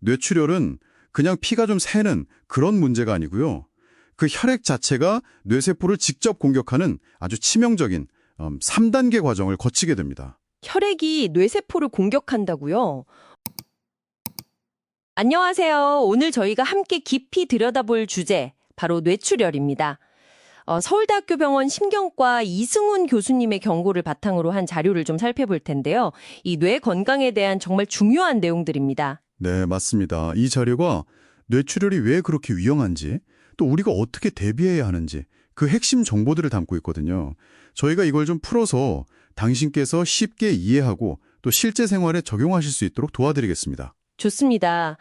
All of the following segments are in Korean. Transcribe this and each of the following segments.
뇌출혈은 그냥 피가 좀 새는 그런 문제가 아니고요. 그 혈액 자체가 뇌세포를 직접 공격하는 아주 치명적인 3단계 과정을 거치게 됩니다. 혈액이 뇌세포를 공격한다고요? 안녕하세요. 오늘 저희가 함께 깊이 들여다볼 주제, 바로 뇌출혈입니다. 서울대학교 병원 심경과 이승훈 교수님의 경고를 바탕으로 한 자료를 좀 살펴볼 텐데요. 이 뇌 건강에 대한 정말 중요한 내용들입니다. 네, 맞습니다. 이 자료가 뇌출혈이 왜 그렇게 위험한지, 또 우리가 어떻게 대비해야 하는지 그 핵심 정보들을 담고 있거든요. 저희가 이걸 좀 풀어서 당신께서 쉽게 이해하고 또 실제 생활에 적용하실 수 있도록 도와드리겠습니다. 좋습니다.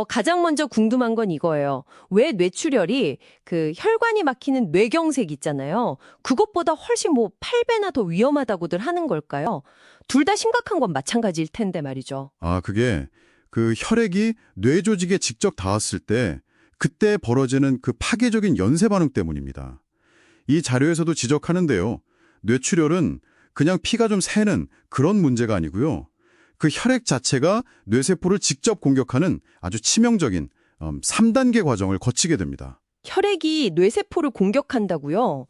가장 먼저 궁금한 건 이거예요. 왜 뇌출혈이 그 혈관이 막히는 뇌경색 있잖아요. 그것보다 훨씬 8배나 더 위험하다고들 하는 걸까요? 둘 다 심각한 건 마찬가지일 텐데 말이죠. 그게 그 혈액이 뇌 조직에 직접 닿았을 때 그때 벌어지는 그 파괴적인 연쇄 반응 때문입니다. 이 자료에서도 지적하는데요. 뇌출혈은 그냥 피가 좀 새는 그런 문제가 아니고요. 그 혈액 자체가 뇌세포를 직접 공격하는 아주 치명적인 3단계 과정을 거치게 됩니다. 혈액이 뇌세포를 공격한다고요?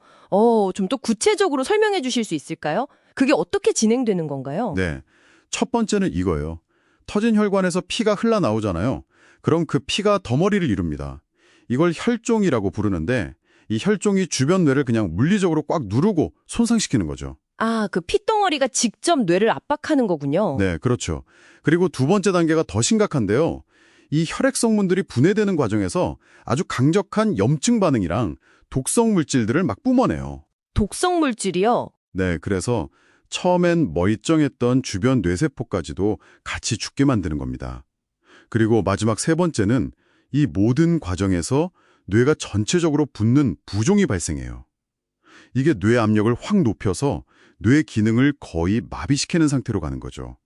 좀 더 구체적으로 설명해 주실 수 있을까요? 그게 어떻게 진행되는 건가요? 네, 첫 번째는 이거예요. 터진 혈관에서 피가 흘러나오잖아요. 그럼 그 피가 덩어리를 이룹니다. 이걸 혈종이라고 부르는데 이 혈종이 주변 뇌를 그냥 물리적으로 꽉 누르고 손상시키는 거죠. 그 핏덩어리가 직접 뇌를 압박하는 거군요. 네, 그렇죠. 그리고 두 번째 단계가 더 심각한데요. 이 혈액 성분들이 분해되는 과정에서 아주 강력한 염증 반응이랑 독성 물질들을 막 뿜어내요. 독성 물질이요? 네, 그래서 처음엔 멀쩡했던 주변 뇌세포까지도 같이 죽게 만드는 겁니다. 그리고 마지막 세 번째는 이 모든 과정에서 뇌가 전체적으로 붓는 부종이 발생해요. 이게 뇌 압력을 확 높여서 뇌 기능을 거의 마비시키는 상태로 가는 거죠.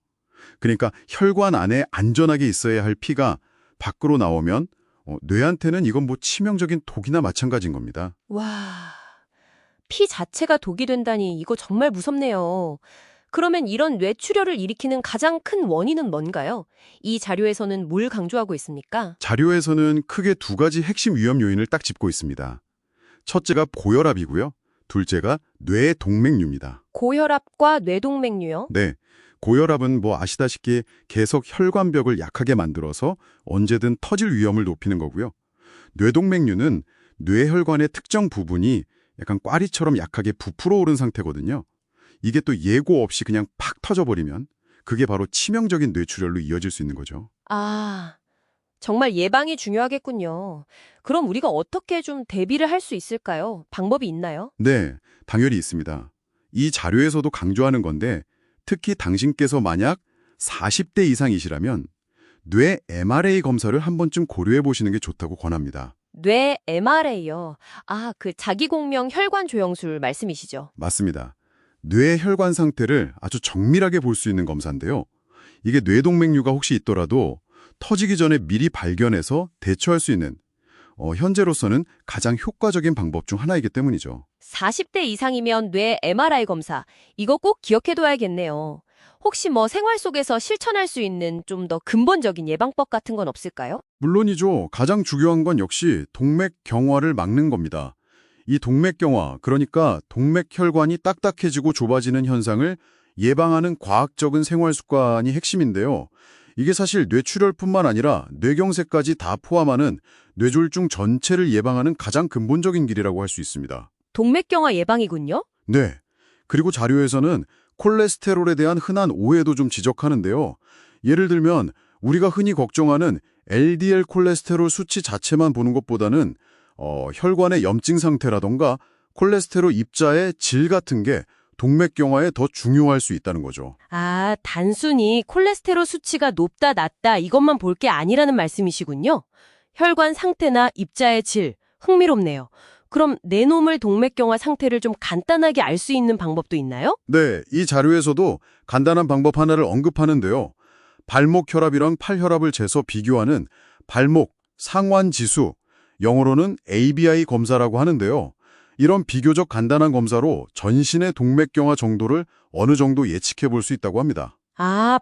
그러니까 혈관 안에 안전하게 있어야 할 피가 밖으로 나오면 뇌한테는 이건 치명적인 독이나 마찬가지인 겁니다. 와, 피 자체가 독이 된다니 이거 정말 무섭네요. 그러면 이런 뇌출혈을 일으키는 가장 큰 원인은 뭔가요? 이 자료에서는 뭘 강조하고 있습니까? 자료에서는 크게 두 가지 핵심 위험 요인을 딱 짚고 있습니다. 첫째가 고혈압이고요. 둘째가 뇌동맥류입니다. 고혈압과 뇌동맥류요? 네, 고혈압은 아시다시피 계속 혈관벽을 약하게 만들어서 언제든 터질 위험을 높이는 거고요. 뇌동맥류는 뇌혈관의 특정 부분이 약간 꽈리처럼 약하게 부풀어 오른 상태거든요. 이게 또 예고 없이 그냥 팍 터져버리면 그게 바로 치명적인 뇌출혈로 이어질 수 있는 거죠. 정말 예방이 중요하겠군요. 그럼 우리가 어떻게 좀 대비를 할 수 있을까요? 방법이 있나요? 네, 당연히 있습니다. 이 자료에서도 강조하는 건데 특히 당신께서 만약 40대 이상이시라면 뇌 MRA 검사를 한 번쯤 고려해 보시는 게 좋다고 권합니다. 뇌 MRA요. 그 자기공명 혈관 조영술 말씀이시죠? 맞습니다. 뇌 혈관 상태를 아주 정밀하게 볼 수 있는 검사인데요. 이게 뇌동맥류가 혹시 있더라도 터지기 전에 미리 발견해서 대처할 수 있는 현재로서는 가장 효과적인 방법 중 하나이기 때문이죠. 40대 이상이면 뇌 MRI 검사. 이거 꼭 기억해둬야겠네요. 혹시 생활 속에서 실천할 수 있는 좀 더 근본적인 예방법 같은 건 없을까요? 물론이죠. 가장 중요한 건 역시 동맥경화를 막는 겁니다. 이 동맥경화, 그러니까 동맥혈관이 딱딱해지고 좁아지는 현상을 예방하는 과학적인 생활 습관이 핵심인데요. 이게 사실 뇌출혈뿐만 아니라 뇌경색까지 다 포함하는 뇌졸중 전체를 예방하는 가장 근본적인 길이라고 할 수 있습니다. 동맥경화 예방이군요? 네. 그리고 자료에서는 콜레스테롤에 대한 흔한 오해도 좀 지적하는데요. 예를 들면 우리가 흔히 걱정하는 LDL 콜레스테롤 수치 자체만 보는 것보다는 혈관의 염증 상태라던가 콜레스테롤 입자의 질 같은 게 동맥경화에 더 중요할 수 있다는 거죠. 단순히 콜레스테롤 수치가 높다 낮다 이것만 볼 게 아니라는 말씀이시군요. 혈관 상태나 입자의 질, 흥미롭네요. 그럼 내노멀 동맥경화 상태를 좀 간단하게 알 수 있는 방법도 있나요? 네, 이 자료에서도 간단한 방법 하나를 언급하는데요. 발목 혈압이랑 팔 혈압을 재서 비교하는 발목 상환 지수, 영어로는 ABI 검사라고 하는데요. 이런 비교적 간단한 검사로 전신의 동맥경화 정도를 어느 정도 예측해 볼 수 있다고 합니다.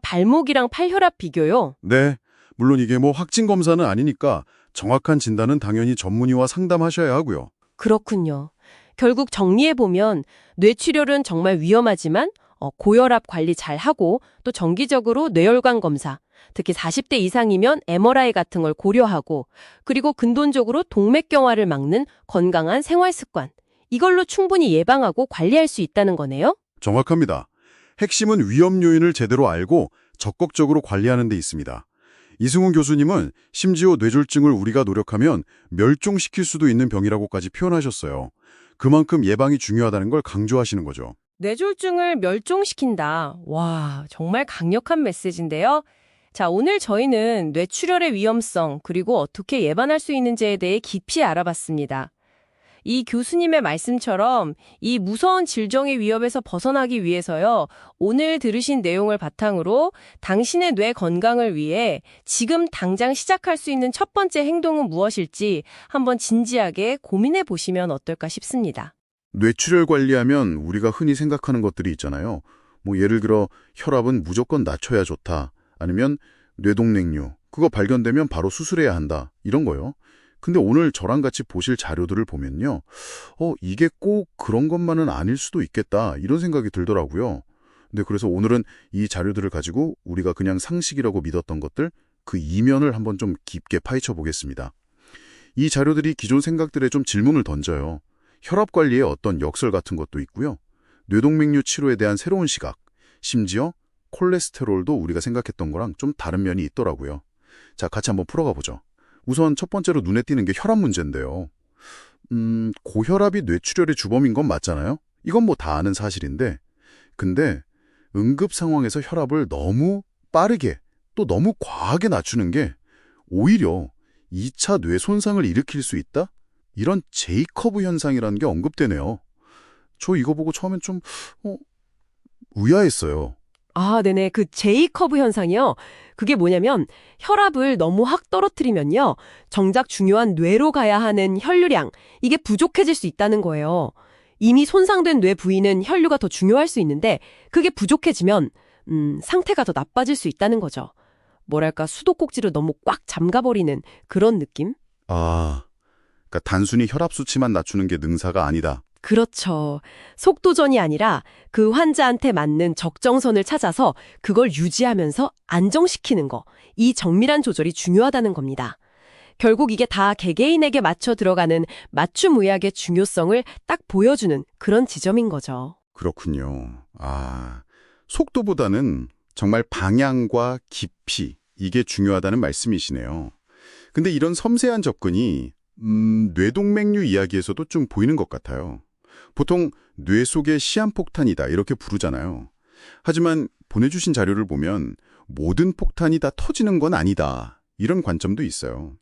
발목이랑 팔 혈압 비교요? 네, 물론 이게 뭐 확진 검사는 아니니까 정확한 진단은 당연히 전문의와 상담하셔야 하고요. 그렇군요. 결국 정리해보면 뇌출혈은 정말 위험하지만 고혈압 관리 잘하고 또 정기적으로 뇌혈관 검사, 특히 40대 이상이면 MRI 같은 걸 고려하고 그리고 근본적으로 동맥경화를 막는 건강한 생활 습관, 이걸로 충분히 예방하고 관리할 수 있다는 거네요? 정확합니다. 핵심은 위험 요인을 제대로 알고 적극적으로 관리하는 데 있습니다. 이승훈 교수님은 심지어 뇌졸중을 우리가 노력하면 멸종시킬 수도 있는 병이라고까지 표현하셨어요. 그만큼 예방이 중요하다는 걸 강조하시는 거죠. 뇌졸중을 멸종시킨다. 와, 정말 강력한 메시지인데요. 자, 오늘 저희는 뇌출혈의 위험성 그리고 어떻게 예방할 수 있는지에 대해 깊이 알아봤습니다. 이 교수님의 말씀처럼 이 무서운 질병의 위협에서 벗어나기 위해서요, 오늘 들으신 내용을 바탕으로 당신의 뇌 건강을 위해 지금 당장 시작할 수 있는 첫 번째 행동은 무엇일지 한번 진지하게 고민해 보시면 어떨까 싶습니다. 뇌출혈 관리하면 우리가 흔히 생각하는 것들이 있잖아요. 뭐 예를 들어 혈압은 무조건 낮춰야 좋다. 아니면 뇌동맥류, 그거 발견되면 바로 수술해야 한다. 이런 거요. 근데 오늘 저랑 같이 보실 자료들을 보면요. 이게 꼭 그런 것만은 아닐 수도 있겠다. 이런 생각이 들더라고요. 근데 그래서 오늘은 이 자료들을 가지고 우리가 그냥 상식이라고 믿었던 것들, 그 이면을 한번 좀 깊게 파헤쳐 보겠습니다. 이 자료들이 기존 생각들에 좀 질문을 던져요. 혈압 관리에 어떤 역설 같은 것도 있고요. 뇌동맥류 치료에 대한 새로운 시각, 심지어 콜레스테롤도 우리가 생각했던 거랑 좀 다른 면이 있더라고요. 자, 같이 한번 풀어가 보죠. 우선 첫 번째로 눈에 띄는 게 혈압 문제인데요. 고혈압이 뇌출혈의 주범인 건 맞잖아요? 이건 뭐 다 아는 사실인데, 근데 응급 상황에서 혈압을 너무 빠르게 또 너무 과하게 낮추는 게 오히려 2차 뇌 손상을 일으킬 수 있다? 이런 제이커브 현상이라는 게 언급되네요. 저 이거 보고 처음엔 좀 의아했어요. 아, 네네. 그 제이커브 현상이요. 그게 뭐냐면 혈압을 너무 확 떨어뜨리면요, 정작 중요한 뇌로 가야 하는 혈류량, 이게 부족해질 수 있다는 거예요. 이미 손상된 뇌 부위는 혈류가 더 중요할 수 있는데 그게 부족해지면 상태가 더 나빠질 수 있다는 거죠. 뭐랄까, 수도꼭지를 너무 꽉 잠가버리는 그런 느낌? 아, 그러니까 단순히 혈압 수치만 낮추는 게 능사가 아니다. 그렇죠. 속도전이 아니라 그 환자한테 맞는 적정선을 찾아서 그걸 유지하면서 안정시키는 거. 이 정밀한 조절이 중요하다는 겁니다. 결국 이게 다 개개인에게 맞춰 들어가는 맞춤 의학의 중요성을 딱 보여주는 그런 지점인 거죠. 그렇군요. 속도보다는 정말 방향과 깊이, 이게 중요하다는 말씀이시네요. 근데 이런 섬세한 접근이 뇌동맥류 이야기에서도 좀 보이는 것 같아요. 보통 뇌 속의 시한폭탄이다 이렇게 부르잖아요. 하지만 보내주신 자료를 보면 모든 폭탄이 다 터지는 건 아니다. 이런 관점도 있어요.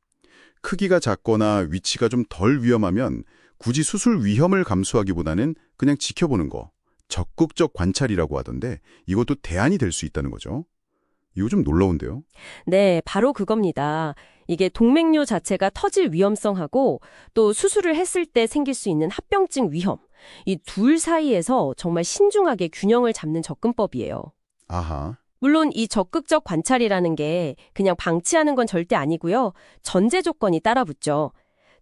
크기가 작거나 위치가 좀 덜 위험하면 굳이 수술 위험을 감수하기보다는 그냥 지켜보는 거, 적극적 관찰이라고 하던데 이것도 대안이 될 수 있다는 거죠. 이거 좀 놀라운데요. 네, 바로 그겁니다. 이게 동맥류 자체가 터질 위험성하고 또 수술을 했을 때 생길 수 있는 합병증 위험, 이 둘 사이에서 정말 신중하게 균형을 잡는 접근법이에요. 아하. 물론 이 적극적 관찰이라는 게 그냥 방치하는 건 절대 아니고요. 전제 조건이 따라붙죠.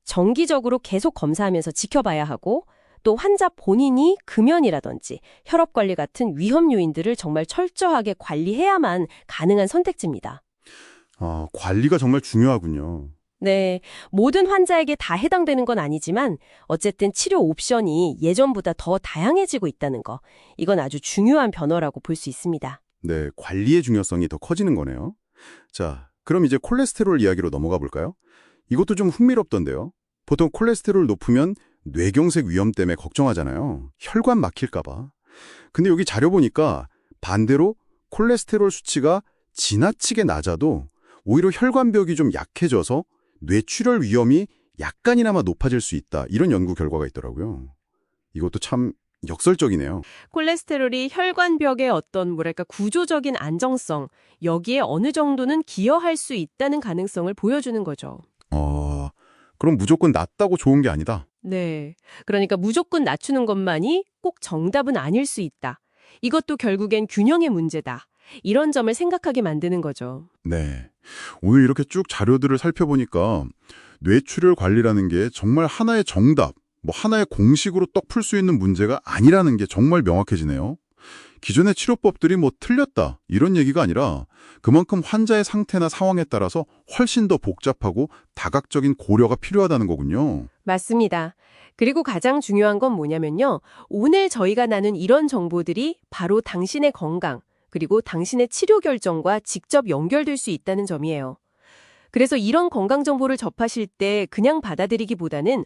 정기적으로 계속 검사하면서 지켜봐야 하고 또 환자 본인이 금연이라든지 혈압 관리 같은 위험 요인들을 정말 철저하게 관리해야만 가능한 선택지입니다. 관리가 정말 중요하군요. 네, 모든 환자에게 다 해당되는 건 아니지만 어쨌든 치료 옵션이 예전보다 더 다양해지고 있다는 거, 이건 아주 중요한 변화라고 볼 수 있습니다. 네, 관리의 중요성이 더 커지는 거네요. 자, 그럼 이제 콜레스테롤 이야기로 넘어가 볼까요? 이것도 좀 흥미롭던데요. 보통 콜레스테롤 높으면 뇌경색 위험 때문에 걱정하잖아요. 혈관 막힐까 봐. 근데 여기 자료 보니까 반대로 콜레스테롤 수치가 지나치게 낮아도 오히려 혈관벽이 좀 약해져서 뇌출혈 위험이 약간이나마 높아질 수 있다. 이런 연구 결과가 있더라고요. 이것도 참 역설적이네요. 콜레스테롤이 혈관벽의 어떤 구조적인 안정성, 여기에 어느 정도는 기여할 수 있다는 가능성을 보여주는 거죠. 그럼 무조건 낮다고 좋은 게 아니다. 네. 그러니까 무조건 낮추는 것만이 꼭 정답은 아닐 수 있다. 이것도 결국엔 균형의 문제다. 이런 점을 생각하게 만드는 거죠. 네. 오늘 이렇게 쭉 자료들을 살펴보니까 뇌출혈 관리라는 게 정말 하나의 정답, 하나의 공식으로 떡 풀 수 있는 문제가 아니라는 게 정말 명확해지네요. 기존의 치료법들이 틀렸다 이런 얘기가 아니라 그만큼 환자의 상태나 상황에 따라서 훨씬 더 복잡하고 다각적인 고려가 필요하다는 거군요. 맞습니다. 그리고 가장 중요한 건 뭐냐면요. 오늘 저희가 나눈 이런 정보들이 바로 당신의 건강, 그리고 당신의 치료 결정과 직접 연결될 수 있다는 점이에요. 그래서 이런 건강 정보를 접하실 때 그냥 받아들이기보다는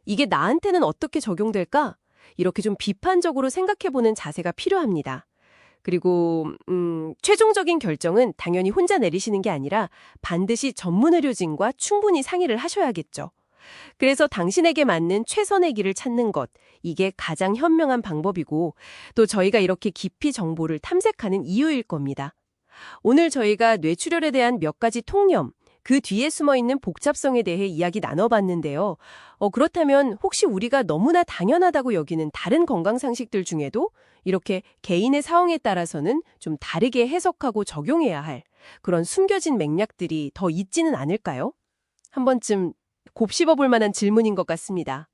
이게 나한테는 어떻게 적용될까? 이렇게 좀 비판적으로 생각해보는 자세가 필요합니다. 그리고 최종적인 결정은 당연히 혼자 내리시는 게 아니라 반드시 전문 의료진과 충분히 상의를 하셔야겠죠. 그래서 당신에게 맞는 최선의 길을 찾는 것, 이게 가장 현명한 방법이고 또 저희가 이렇게 깊이 정보를 탐색하는 이유일 겁니다. 오늘 저희가 뇌출혈에 대한 몇 가지 통념, 그 뒤에 숨어있는 복잡성에 대해 이야기 나눠봤는데요. 그렇다면 혹시 우리가 너무나 당연하다고 여기는 다른 건강 상식들 중에도 이렇게 개인의 상황에 따라서는 좀 다르게 해석하고 적용해야 할 그런 숨겨진 맥락들이 더 있지는 않을까요? 한 번쯤 곱씹어 볼 만한 질문인 것 같습니다.